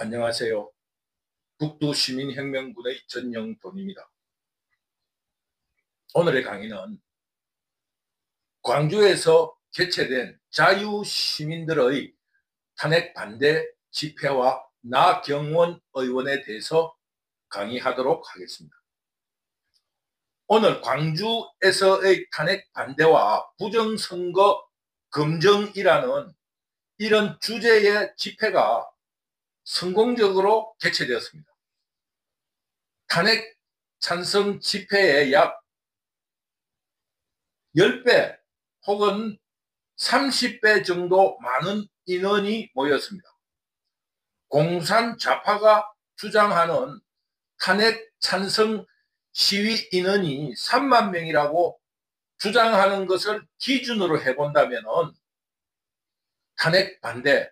안녕하세요. 북두시민혁명군의 전영돈입니다. 오늘의 강의는 광주에서 개최된 자유시민들의 탄핵 반대 집회와 나경원 의원에 대해서 강의하도록 하겠습니다. 오늘 광주에서의 탄핵 반대와 부정선거 검증이라는 이런 주제의 집회가 성공적으로 개최되었습니다. 탄핵 찬성 집회에 약 10배 혹은 30배 정도 많은 인원이 모였습니다. 공산 좌파가 주장하는 탄핵 찬성 시위 인원이 3만 명이라고 주장하는 것을 기준으로 해본다면 탄핵 반대,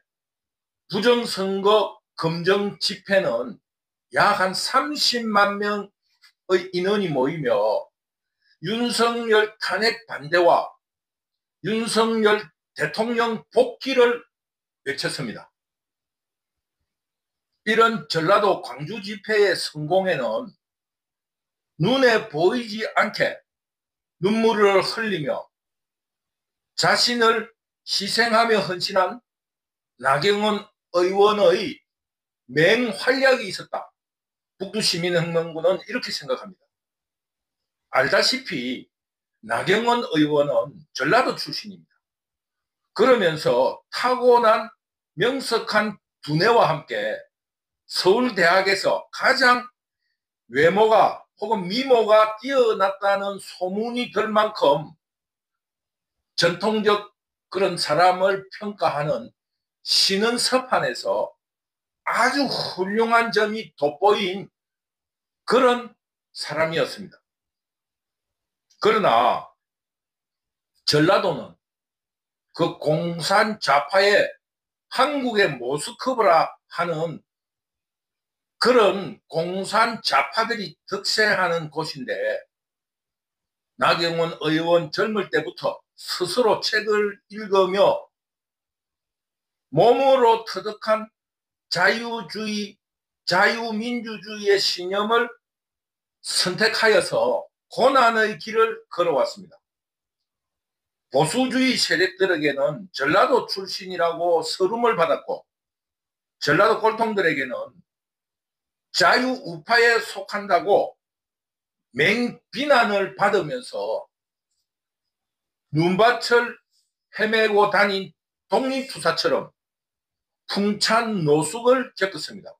부정선거 검증 집회는 약 한 30만 명의 인원이 모이며 윤석열 탄핵 반대와 윤석열 대통령 복귀를 외쳤습니다. 이런 전라도 광주 집회의 성공에는 눈에 보이지 않게 눈물을 흘리며 자신을 희생하며 헌신한 나경원 의원의 맹활약이 있었다. 북두시민혁명군은 이렇게 생각합니다. 알다시피 나경원 의원은 전라도 출신입니다. 그러면서 타고난 명석한 두뇌와 함께 서울대학에서 가장 외모가 혹은 미모가 뛰어났다는 소문이 들 만큼 전통적 그런 사람을 평가하는 신은서판에서 아주 훌륭한 점이 돋보인 그런 사람이었습니다. 그러나 전라도는 그 공산 좌파의 한국의 모스크바라 하는 그런 공산 좌파들이 득세하는 곳인데 나경원 의원 젊을 때부터 스스로 책을 읽으며 몸으로 터득한 자유주의, 자유민주주의의 신념을 선택하여서 고난의 길을 걸어왔습니다. 보수주의 세력들에게는 전라도 출신이라고 서름을 받았고 전라도 꼴통들에게는 자유우파에 속한다고 맹비난을 받으면서 눈밭을 헤매고 다닌 독립투사처럼 풍찬 노숙을 겪었습니다.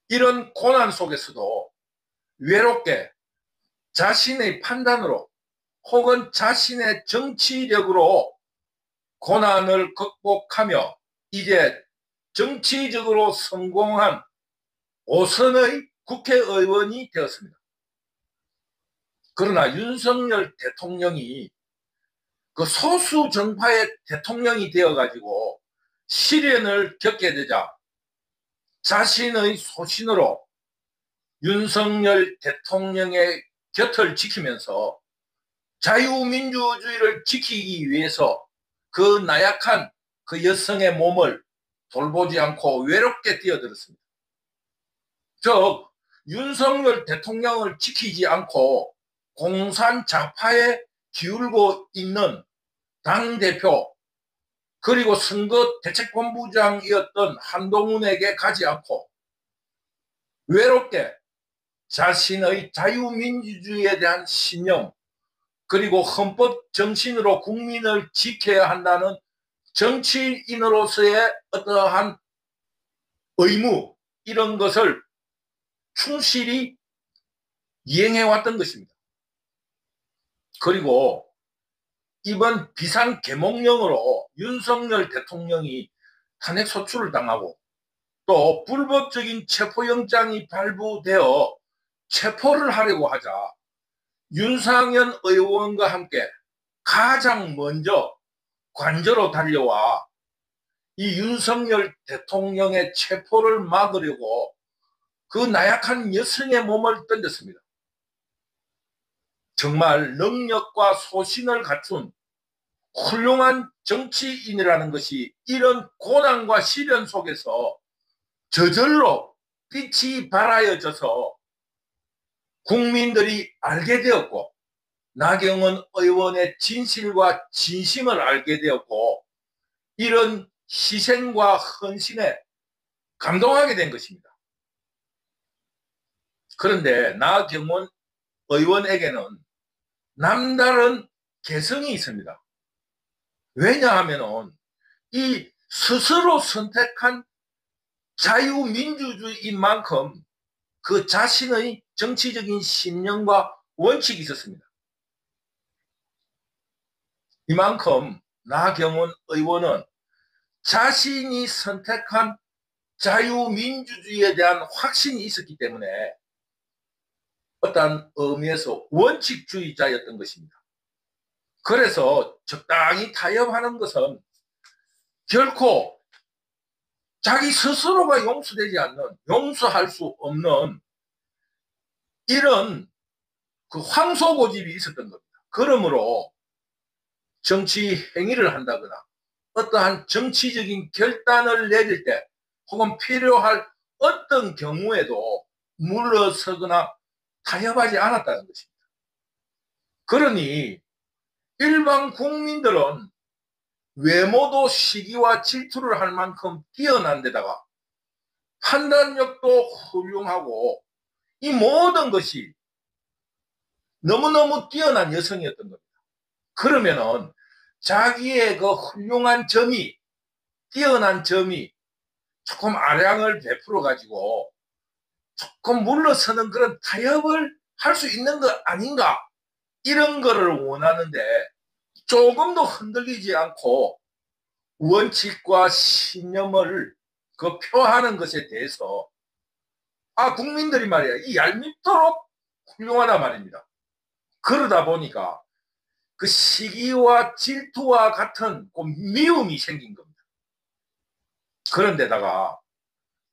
이런 고난 속에서도 외롭게 자신의 판단으로 혹은 자신의 정치력으로 고난을 극복하며 이제 정치적으로 성공한 5선의 국회의원이 되었습니다. 그러나 윤석열 대통령이 그 소수 정파의 대통령이 되어가지고 시련을 겪게 되자 자신의 소신으로 윤석열 대통령의 곁을 지키면서 자유민주주의를 지키기 위해서 그 나약한 그 여성의 몸을 돌보지 않고 외롭게 뛰어들었습니다. 즉 윤석열 대통령을 지키지 않고 공산 좌파에 기울고 있는 당대표 그리고 선거 대책본부장이었던 한동훈에게 가지 않고 외롭게 자신의 자유민주주의에 대한 신념 그리고 헌법 정신으로 국민을 지켜야 한다는 정치인으로서의 어떠한 의무 이런 것을 충실히 이행해왔던 것입니다. 그리고 이번 비상계몽령으로 윤석열 대통령이 탄핵소추를 당하고 또 불법적인 체포영장이 발부되어 체포를 하려고 하자 윤상현 의원과 함께 가장 먼저 관저로 달려와 이 윤석열 대통령의 체포를 막으려고 그 나약한 여성의 몸을 던졌습니다. 정말 능력과 소신을 갖춘 훌륭한 정치인이라는 것이 이런 고난과 시련 속에서 저절로 빛이 발하여져서 국민들이 알게 되었고, 나경원 의원의 진실과 진심을 알게 되었고, 이런 희생과 헌신에 감동하게 된 것입니다. 그런데 나경원 의원에게는 남다른 개성이 있습니다. 왜냐하면 이 스스로 선택한 자유민주주의인 만큼 그 자신의 정치적인 신념과 원칙이 있었습니다. 이만큼 나경원 의원은 자신이 선택한 자유민주주의에 대한 확신이 있었기 때문에 어떠한 의미에서 원칙주의자였던 것입니다. 그래서 적당히 타협하는 것은 결코 자기 스스로가 용서되지 않는, 용서할 수 없는 이런 그 황소고집이 있었던 겁니다. 그러므로 정치 행위를 한다거나 어떠한 정치적인 결단을 내릴 때 혹은 필요할 어떤 경우에도 물러서거나 타협하지 않았다는 것입니다. 그러니 일반 국민들은 외모도 시기와 질투를 할 만큼 뛰어난 데다가 판단력도 훌륭하고 이 모든 것이 너무너무 뛰어난 여성이었던 겁니다. 그러면은 자기의 그 훌륭한 점이, 뛰어난 점이 조금 아량을 베풀어 가지고 조금 물러서는 그런 타협을 할 수 있는 거 아닌가, 이런 거를 원하는데 조금도 흔들리지 않고 원칙과 신념을 그 표하는 것에 대해서 국민들이 말이야 이 얄밉도록 훌륭하단 말입니다. 그러다 보니까 그 시기와 질투와 같은 그 미움이 생긴 겁니다. 그런데다가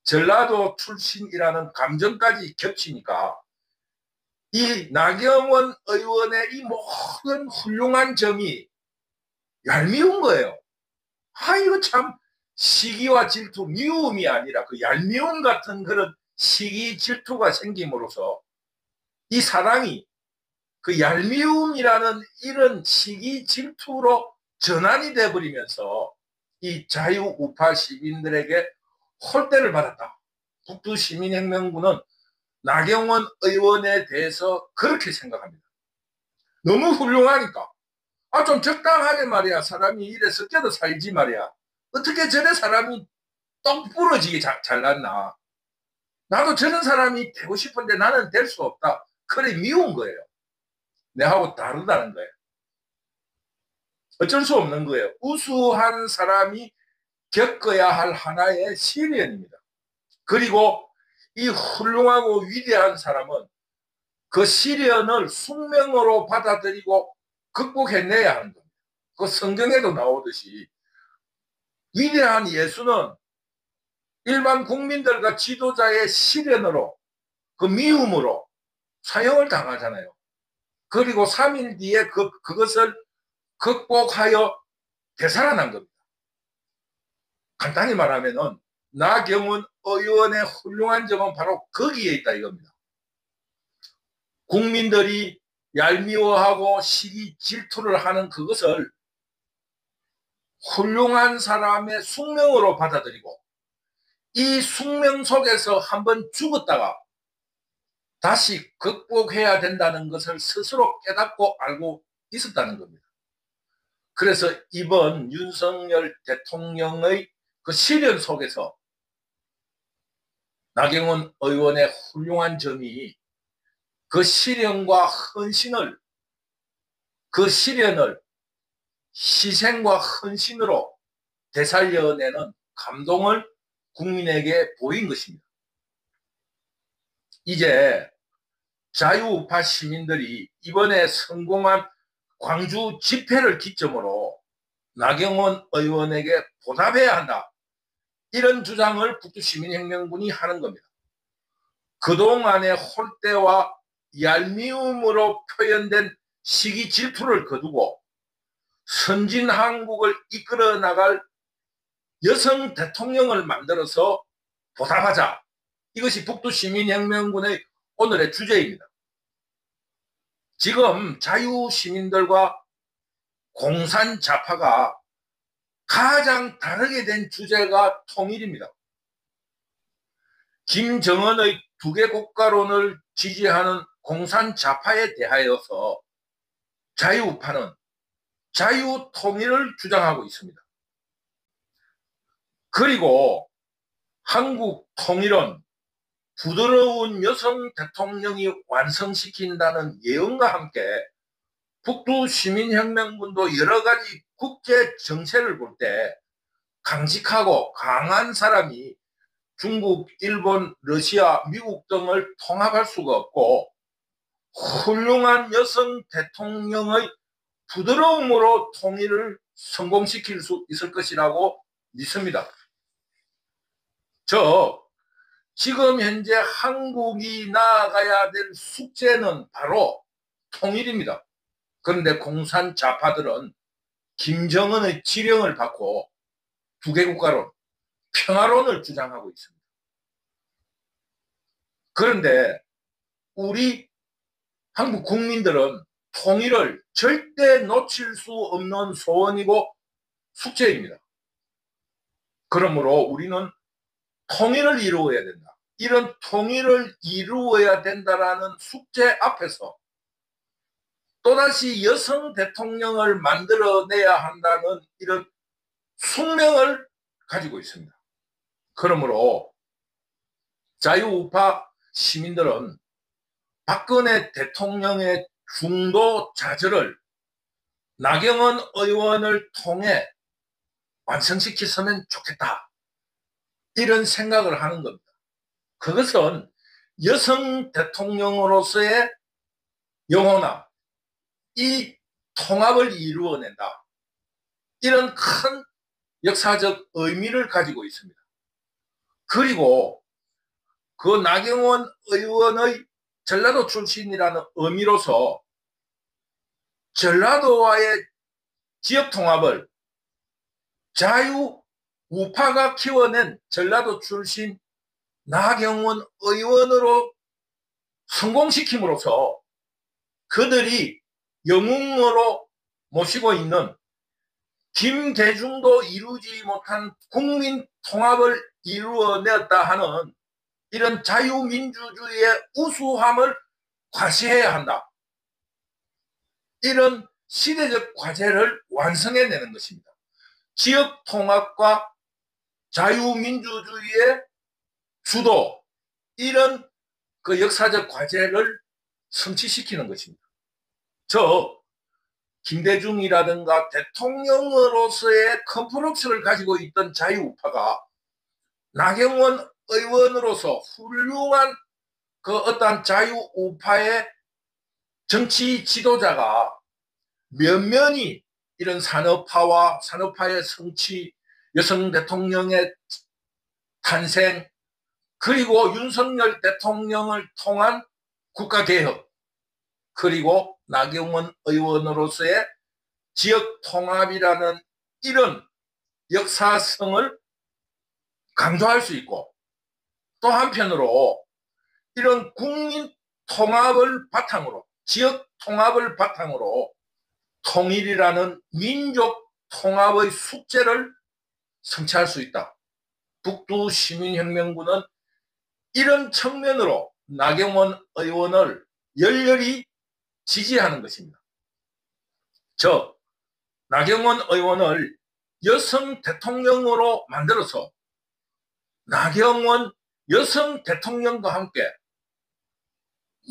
전라도 출신이라는 감정까지 겹치니까 이 나경원 의원의 이 모든 훌륭한 점이 얄미운 거예요. 이거 참 시기와 질투, 미움이 아니라 그 얄미움 같은 그런 시기 질투가 생김으로써 이 사랑이 그 얄미움이라는 이런 시기 질투로 전환이 돼버리면서 이 자유우파 시민들에게 홀대를 받았다. 북두시민혁명군은 나경원 의원에 대해서 그렇게 생각합니다. 너무 훌륭하니까. 좀 적당하게 말이야. 사람이 이래 섞여도 살지 말이야. 어떻게 저래 사람이 똑 부러지게 잘났나. 나도 저런 사람이 되고 싶은데 나는 될 수 없다. 그래 미운 거예요. 내하고 다르다는 거예요. 어쩔 수 없는 거예요. 우수한 사람이 겪어야 할 하나의 시련입니다. 그리고 이 훌륭하고 위대한 사람은 그 시련을 숙명으로 받아들이고 극복해내야 하는 겁니다. 그 성경에도 나오듯이 위대한 예수는 일반 국민들과 지도자의 시련으로 그 미움으로 사형을 당하잖아요. 그리고 3일 뒤에 그것을 극복하여 되살아난 겁니다. 간단히 말하면은 나경원 의원의 훌륭한 점은 바로 거기에 있다 이겁니다. 국민들이 얄미워하고 시기 질투를 하는 그것을 훌륭한 사람의 숙명으로 받아들이고 이 숙명 속에서 한번 죽었다가 다시 극복해야 된다는 것을 스스로 깨닫고 알고 있었다는 겁니다. 그래서 이번 윤석열 대통령의 그 시련 속에서 나경원 의원의 훌륭한 점이 그 시련과 헌신을, 그 시련을 희생과 헌신으로 되살려내는 감동을 국민에게 보인 것입니다. 이제 자유우파 시민들이 이번에 성공한 광주 집회를 기점으로 나경원 의원에게 보답해야 한다. 이런 주장을 북두시민혁명군이 하는 겁니다. 그동안의 홀대와 얄미움으로 표현된 시기 질투를 거두고 선진 한국을 이끌어 나갈 여성 대통령을 만들어서 보답하자. 이것이 북두시민혁명군의 오늘의 주제입니다. 지금 자유시민들과 공산좌파가 가장 다르게 된 주제가 통일입니다. 김정은의 두개 국가론을 지지하는 공산좌파에 대하여서 자유우파는 자유통일을 주장하고 있습니다. 그리고 한국 통일은 부드러운 여성 대통령이 완성시킨다는 예언과 함께 북두시민혁명군도 여러 가지 국제 정세를 볼 때 강직하고 강한 사람이 중국, 일본, 러시아, 미국 등을 통합할 수가 없고 훌륭한 여성 대통령의 부드러움으로 통일을 성공시킬 수 있을 것이라고 믿습니다. 지금 현재 한국이 나아가야 될 숙제는 바로 통일입니다. 그런데 공산좌파들은 김정은의 지령을 받고 두개국가론, 평화론을 주장하고 있습니다. 그런데 우리 한국 국민들은 통일을 절대 놓칠 수 없는 소원이고 숙제입니다. 그러므로 우리는 통일을 이루어야 된다. 이런 통일을 이루어야 된다라는 숙제 앞에서 또다시 여성 대통령을 만들어내야 한다는 이런 숙명을 가지고 있습니다. 그러므로 자유우파 시민들은 박근혜 대통령의 중도 좌절을 나경원 의원을 통해 완성시켰으면 좋겠다. 이런 생각을 하는 겁니다. 그것은 여성 대통령으로서의 영혼아, 이 통합을 이루어낸다. 이런 큰 역사적 의미를 가지고 있습니다. 그리고 그 나경원 의원의 전라도 출신이라는 의미로서 전라도와의 지역 통합을 자유우파가 키워낸 전라도 출신 나경원 의원으로 성공시킴으로써 그들이 영웅으로 모시고 있는 김대중도 이루지 못한 국민 통합을 이루어냈다 하는 이런 자유민주주의의 우수함을 과시해야 한다. 이런 시대적 과제를 완성해내는 것입니다. 지역 통합과 자유민주주의의 주도, 이런 그 역사적 과제를 성취시키는 것입니다. 김대중이라든가 대통령으로서의 컴플렉스를 가지고 있던 자유우파가 나경원 의원으로서 훌륭한 그 어떤 자유우파의 정치 지도자가 면면이 이런 산업화의 성취, 여성 대통령의 탄생, 그리고 윤석열 대통령을 통한 국가개혁, 그리고 나경원 의원으로서의 지역 통합이라는 이런 역사성을 강조할 수 있고, 또 한편으로 이런 국민 통합을 바탕으로, 지역 통합을 바탕으로 통일이라는 민족 통합의 숙제를 성취할 수 있다. 북두시민혁명군은 이런 측면으로 나경원 의원을 열렬히 지지하는 것입니다. 나경원 의원을 여성 대통령으로 만들어서 나경원 여성 대통령과 함께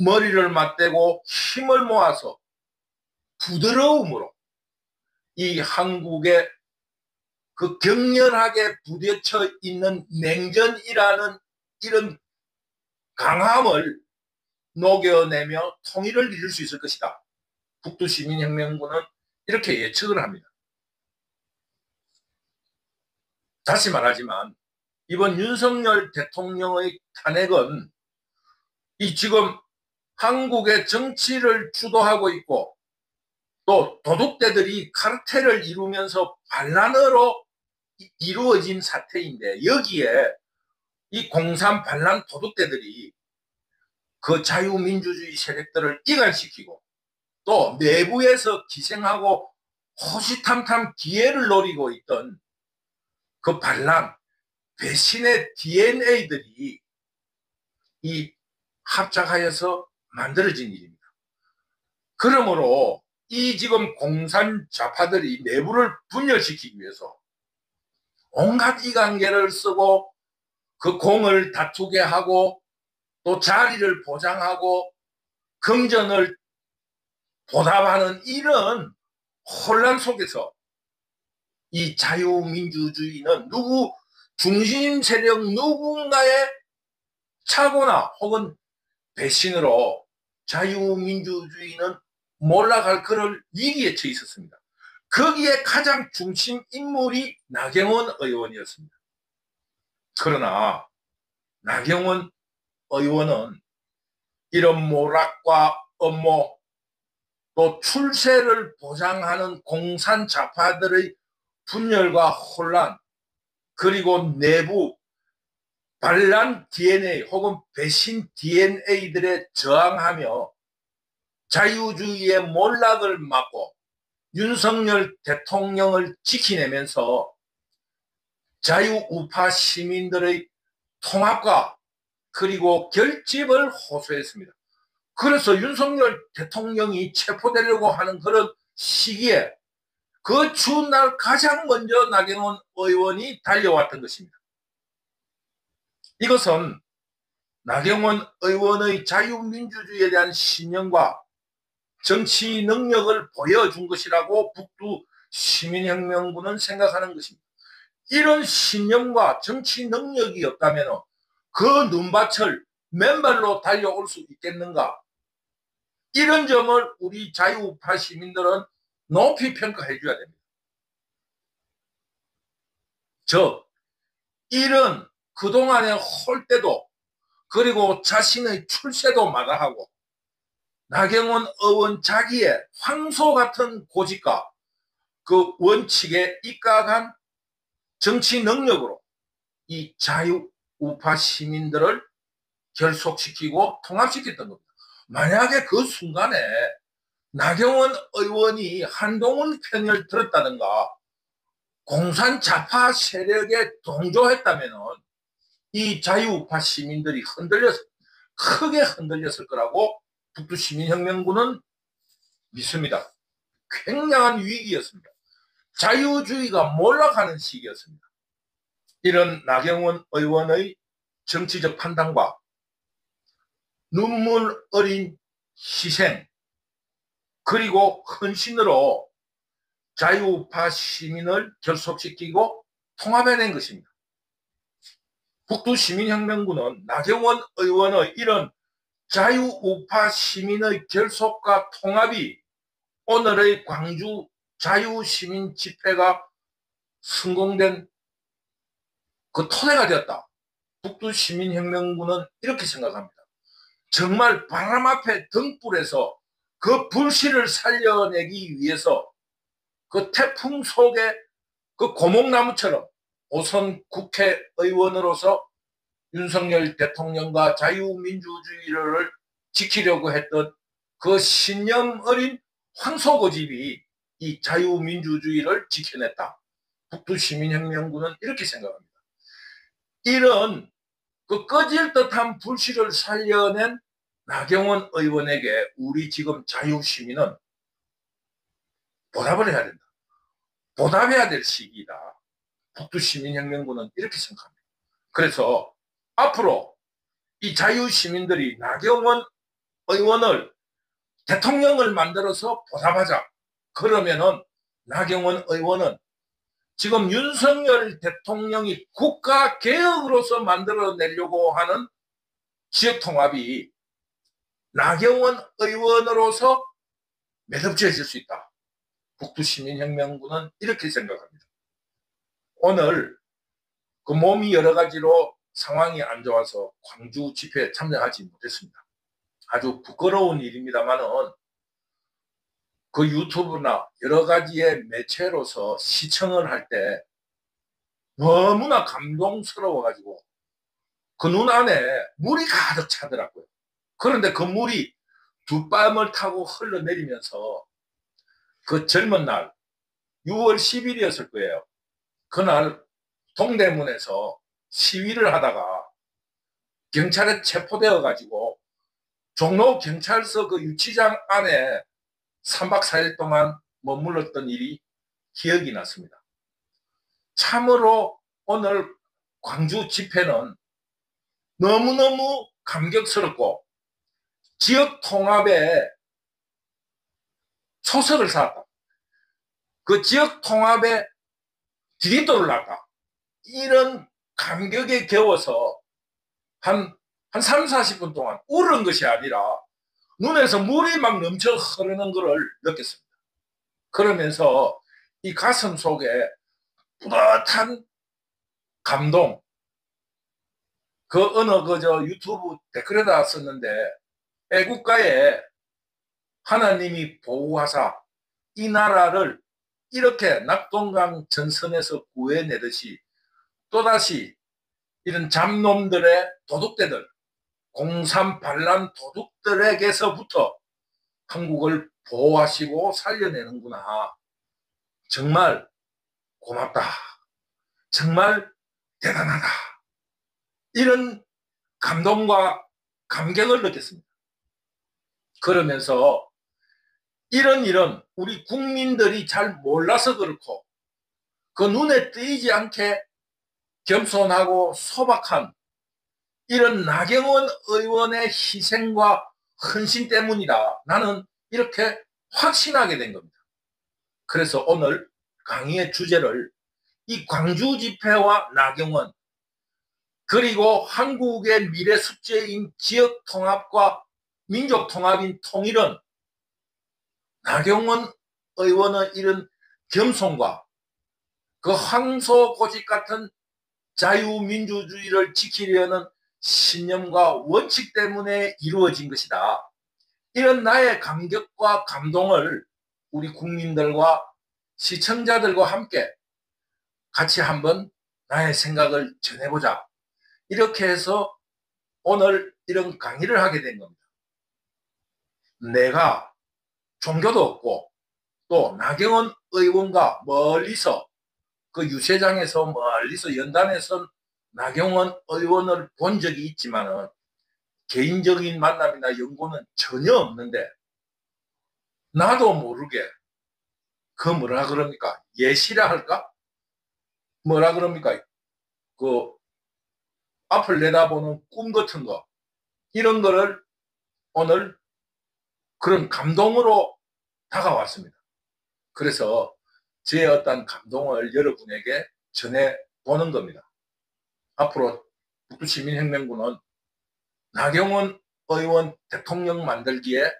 머리를 맞대고 힘을 모아서 부드러움으로 이 한국의 그 격렬하게 부딪혀 있는 냉전이라는 이런 강함을 녹여내며 통일을 이룰 수 있을 것이다. 북두시민혁명군은 이렇게 예측을 합니다. 다시 말하지만 이번 윤석열 대통령의 탄핵은 이 지금 한국의 정치를 주도하고 있고 또 도둑대들이 카르텔을 이루면서 반란으로 이루어진 사태인데, 여기에 이 공산 반란 도둑대들이 그 자유민주주의 세력들을 이갈시키고 또 내부에서 기생하고 호시탐탐 기회를 노리고 있던 그 반란 배신의 DNA들이 이 합작하여서 만들어진 일입니다. 그러므로 이 지금 공산 좌파들이 내부를 분열시키기 위해서 온갖 이관계를 쓰고 그 공을 다투게 하고 또 자리를 보장하고 금전을 보답하는 이런 혼란 속에서 이 자유민주주의는 누구 중심 세력 누군가의 착오나 혹은 배신으로 자유민주주의는 몰락할 그럴 위기에 처해 있었습니다. 거기에 가장 중심 인물이 나경원 의원이었습니다. 그러나 나경원 의원은 이런 모락과 음모 또 출세를 보장하는 공산 좌파들의 분열과 혼란 그리고 내부 반란 DNA 혹은 배신 DNA들에 저항하며 자유주의의 몰락을 막고 윤석열 대통령을 지키내면서 자유우파 시민들의 통합과 그리고 결집을 호소했습니다. 그래서 윤석열 대통령이 체포되려고 하는 그런 시기에 그 추운 날 가장 먼저 나경원 의원이 달려왔던 것입니다. 이것은 나경원 의원의 자유민주주의에 대한 신념과 정치 능력을 보여준 것이라고 북두 시민혁명군은 생각하는 것입니다. 이런 신념과 정치 능력이 없다면 그 눈밭을 맨발로 달려올 수 있겠는가? 이런 점을 우리 자유우파 시민들은 높이 평가해 줘야 됩니다. 즉, 이런 그동안의 홀대도 그리고 자신의 출세도 마다하고 나경원 의원 자기의 황소 같은 고집과 그 원칙에 입각한 정치 능력으로 이 자유우파 시민들을 결속시키고 통합시켰던 겁니다. 만약에 그 순간에 나경원 의원이 한동훈 편을 들었다든가 공산 좌파 세력에 동조했다면 이 자유우파 시민들이 크게 흔들렸을 거라고 북두시민혁명군은 믿습니다. 굉장한 위기였습니다. 자유주의가 몰락하는 시기였습니다. 이런 나경원 의원의 정치적 판단과 눈물 어린 희생 그리고 헌신으로 자유우파 시민을 결속시키고 통합해낸 것입니다. 북두시민혁명군은 나경원 의원의 이런 자유우파 시민의 결속과 통합이 오늘의 광주 자유시민 집회가 성공된 그 토대가 되었다. 북두시민혁명군은 이렇게 생각합니다. 정말 바람 앞에 등불에서 그 불씨를 살려내기 위해서 그 태풍 속에 그 고목나무처럼 오선 국회의원으로서 윤석열 대통령과 자유민주주의를 지키려고 했던 그 신념 어린 황소고집이 이 자유민주주의를 지켜냈다. 북두시민혁명군은 이렇게 생각합니다. 이런 그 꺼질 듯한 불씨를 살려낸 나경원 의원에게 우리 지금 자유시민은 보답을 해야 된다. 보답해야 될 시기이다. 북두시민혁명군은 이렇게 생각합니다. 그래서 앞으로 이 자유시민들이 나경원 의원을 대통령을 만들어서 보답하자. 그러면은 나경원 의원은 지금 윤석열 대통령이 국가개혁으로서 만들어내려고 하는 지역통합이 나경원 의원으로서 매듭지어질 수 있다. 북두시민혁명군은 이렇게 생각합니다. 오늘 그 몸이 여러 가지로 상황이 안 좋아서 광주 집회에 참여하지 못했습니다. 아주 부끄러운 일입니다만은 그 유튜브나 여러 가지의 매체로서 시청을 할 때 너무나 감동스러워가지고 그 눈 안에 물이 가득 차더라고요. 그런데 그 물이 두 뺨을 타고 흘러내리면서 그 젊은 날 6월 10일이었을 거예요. 그날 동대문에서 시위를 하다가 경찰에 체포되어 가지고 종로 경찰서 그 유치장 안에 3박 4일 동안 머물렀던 일이 기억이 났습니다. 참으로 오늘 광주 집회는 너무너무 감격스럽고 지역 통합에 초석을 쌓았다. 그 지역 통합에 디딤돌을 놨다. 이런 감격에 겨워서 한 3, 40분 동안 울은 것이 아니라 눈에서 물이 막 넘쳐 흐르는 것을 느꼈습니다. 그러면서 이 가슴 속에 뿌듯한 감동, 그 어느 그저 유튜브 댓글에다 썼는데 애국가에 하나님이 보호하사 이 나라를 이렇게 낙동강 전선에서 구해내듯이 또다시 이런 잡놈들의 도둑대들, 공산 반란 도둑들에게서부터 한국을 보호하시고 살려내는구나. 정말 고맙다. 정말 대단하다. 이런 감동과 감격을 느꼈습니다. 그러면서 이런 일은 우리 국민들이 잘 몰라서 그렇고 그 눈에 띄지 않게 겸손하고 소박한 이런 나경원 의원의 희생과 헌신 때문이다. 나는 이렇게 확신하게 된 겁니다. 그래서 오늘 강의의 주제를 이 광주 집회와 나경원 그리고 한국의 미래 숙제인 지역 통합과 민족 통합인 통일은 나경원 의원의 이런 겸손과 그 황소고집 같은 자유민주주의를 지키려는 신념과 원칙 때문에 이루어진 것이다. 이런 나의 감격과 감동을 우리 국민들과 시청자들과 함께 같이 한번 나의 생각을 전해보자. 이렇게 해서 오늘 이런 강의를 하게 된 겁니다. 내가 종교도 없고 또 나경원 의원과 멀리서 그 유세장에서 멀리서 연단에서 나경원 의원을 본 적이 있지만은 개인적인 만남이나 연고는 전혀 없는데 나도 모르게 그 뭐라 그럽니까? 예시라 할까? 뭐라 그럽니까? 그 앞을 내다보는 꿈 같은 거 이런 거를 오늘 그런 감동으로 다가왔습니다. 그래서 제 어떤 감동을 여러분에게 전해보는 겁니다. 앞으로 북두시민혁명군은 나경원 의원 대통령 만들기에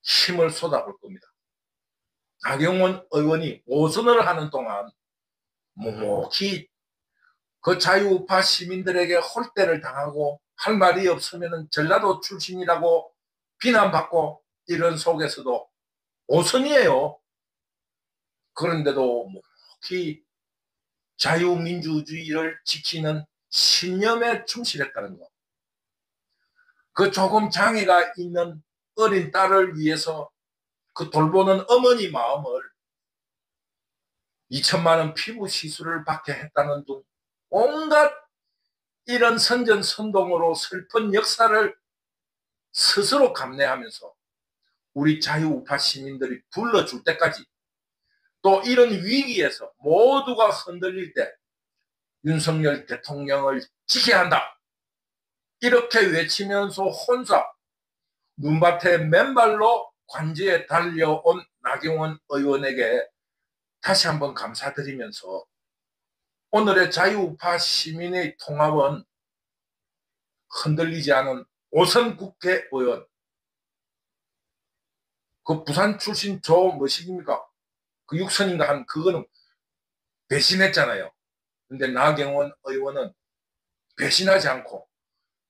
힘을 쏟아볼 겁니다. 나경원 의원이 오선을 하는 동안 묵묵히 그 자유우파 시민들에게 홀대를 당하고 할 말이 없으면 전라도 출신이라고 비난받고 이런 속에서도 오선이에요. 그런데도 묵묵히 자유민주주의를 지키는 신념에 충실했다는 것. 그 조금 장애가 있는 어린 딸을 위해서 그 돌보는 어머니 마음을 2천만 원 피부 시술을 받게 했다는 등 온갖 이런 선전선동으로 슬픈 역사를 스스로 감내하면서 우리 자유우파 시민들이 불러줄 때까지 또 이런 위기에서 모두가 흔들릴 때 윤석열 대통령을 지켜야 한다. 이렇게 외치면서 혼자 눈밭에 맨발로 관저에 달려온 나경원 의원에게 다시 한번 감사드리면서 오늘의 자유우파 시민의 통합은 흔들리지 않은 오선 국회의원 그 부산 출신 뭐시깁니까? 그 육선인가 한 그거는 배신했잖아요. 근데 나경원 의원은 배신하지 않고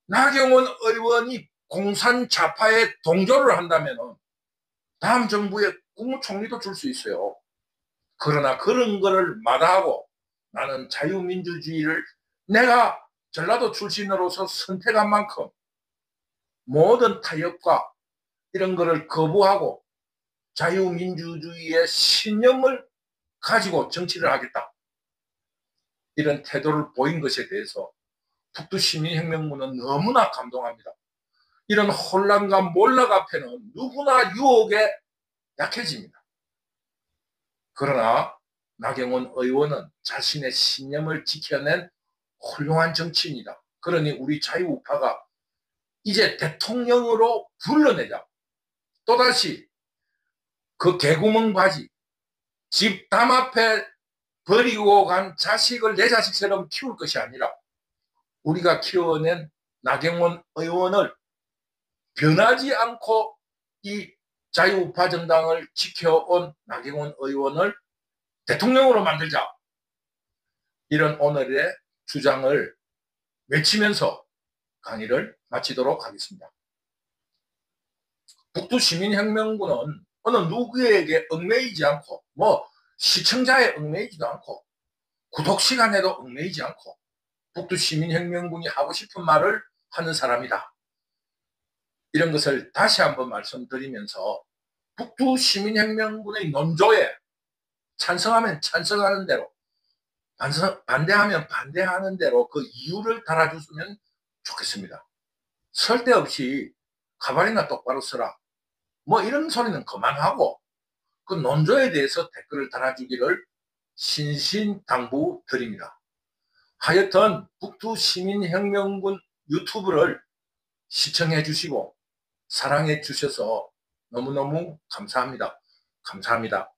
나경원 의원이 공산 좌파에 동조를 한다면 다음 정부에 국무총리도 줄 수 있어요. 그러나 그런 거를 마다하고 나는 자유민주주의를 내가 전라도 출신으로서 선택한 만큼 모든 타협과 이런 거를 거부하고 자유민주주의의 신념을 가지고 정치를 하겠다. 이런 태도를 보인 것에 대해서 북두시민혁명군은 너무나 감동합니다. 이런 혼란과 몰락 앞에는 누구나 유혹에 약해집니다. 그러나 나경원 의원은 자신의 신념을 지켜낸 훌륭한 정치인이다. 그러니 우리 자유우파가 이제 대통령으로 불러내자. 또다시 그 개구멍 바지, 집 담 앞에 버리고 간 자식을 내 자식처럼 키울 것이 아니라 우리가 키워낸 나경원 의원을 변하지 않고 이 자유우파 정당을 지켜온 나경원 의원을 대통령으로 만들자. 이런 오늘의 주장을 외치면서 강의를 마치도록 하겠습니다. 북두시민혁명군은 어느 누구에게 얽매이지 않고 시청자에 얽매이지도 않고 구독 시간에도 얽매이지 않고 북두시민혁명군이 하고 싶은 말을 하는 사람이다. 이런 것을 다시 한번 말씀드리면서 북두시민혁명군의 논조에 찬성하면 찬성하는 대로 반대하면 반대하는 대로 그 이유를 달아주시면 좋겠습니다. 쓸데없이 가발이나 똑바로 써라 이런 소리는 그만하고 그 논조에 대해서 댓글을 달아주기를 신신당부드립니다. 하여튼 북두시민혁명군 유튜브를 시청해 주시고 사랑해 주셔서 너무너무 감사합니다. 감사합니다.